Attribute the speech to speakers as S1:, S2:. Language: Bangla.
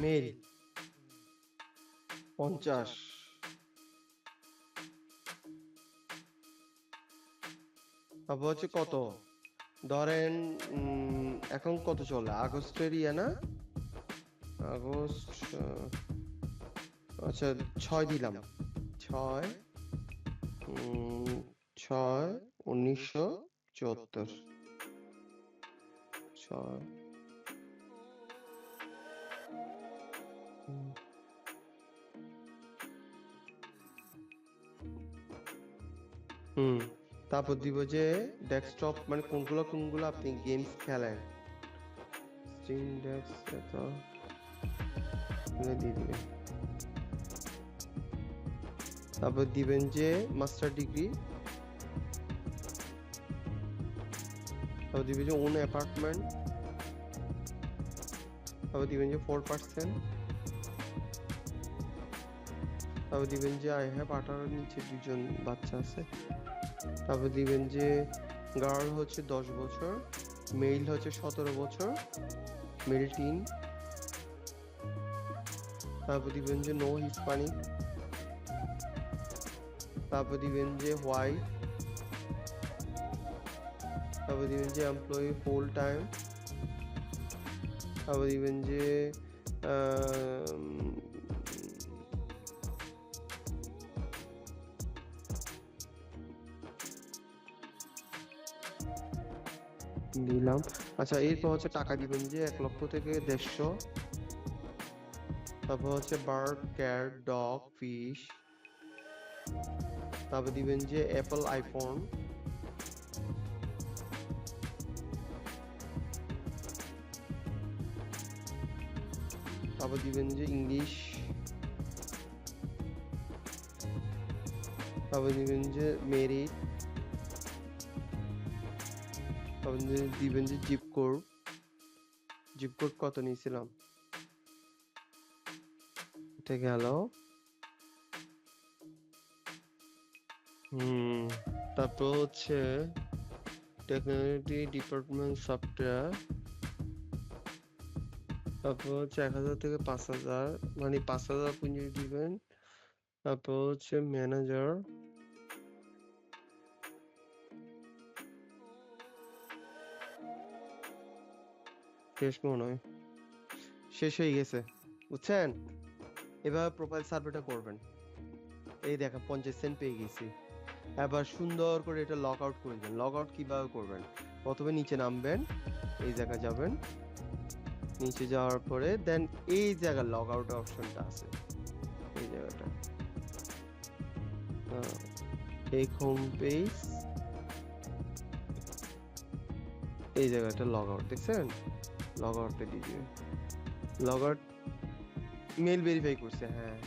S1: মেল 50। তারপর হচ্ছে কত, ধরেন এখন কত চলে, আগস্টের ইয়ে না, আগস্ট, আচ্ছা 6 দিলাম, 6, 6, 1974, 6। হুম, তারপর দিব যে ডেস্কটপ, মানে কোনগুলো কোনগুলো আপনি গেমস খেলেন, স্টিম ডেস্ক, এত এগুলো দিয়ে দিবেন। তারপর দিবেন যে মাস্টার ডিগ্রি, তারপর দিবেন যে ওন অ্যাপার্টমেন্ট, তারপর দিবেন যে 4%, তারপর দিবেন যে আই হ্যাভ 18 নিচে 2জন বাচ্চা আছে, তারপর দিবেন যে গার্ল হচ্ছে 10 বছর, মেল হচ্ছে 17 বছর, মেল টিন, তারপর দিবেন যে নো হিসপ্যানিক, তারপর দিবেন যে হোয়াইট, তারপর দিবেন যে এমপ্লয়ি ফুল টাইম, তারপর দিবেন যে আম, দিলাম। আচ্ছা, এরপর হচ্ছে টাকা দিবেন যে 1 লক্ষ থেকে 150, তারপর হচ্ছে বার্ড, ক্যাট, ডগ, ফিশ, তারপর দিবেন যে অ্যাপল আইফোন, তারপর দিবেন যে ইংলিশ, তারপর দিবেন যে মেরিট, তারপর দিবেন যে জিপ কোড, জিপ কোড কত নিয়েছিলাম, এটা গেল। হুম, তারপর হচ্ছে টেকনোলজি ডিপার্টমেন্ট সফটওয়্যার, তারপর হচ্ছে 1,000 থেকে 5,000, মানে 5,000 পুঁজি দিবেন। তারপর হচ্ছে ম্যানেজার, শেষ মনে হয়, শেষ হয়ে গেছে, বুঝছেন? এবার প্রোফাইল সার্ভেটা করবেন। এই দেখেন 50 সেন্ট পেয়ে গেছি। এবার সুন্দর করে এটা লগ আউট করে দিবেন। লগ আউট কিভাবে করবেন, প্রথমে নিচে নামবেন, এই জায়গায় যাবেন, নিচে যাওয়ার পরে দেন এই জায়গায় লগ আউট অপশনটা আছে, এই জায়গাটা, এই হোম পেজ, এই জায়গাটা লগ আউট দেখছেন, লগ আউটটা দিয়ে দিবেন। লগ আউট, মেল ভেরিফাই করছে, হ্যাঁ।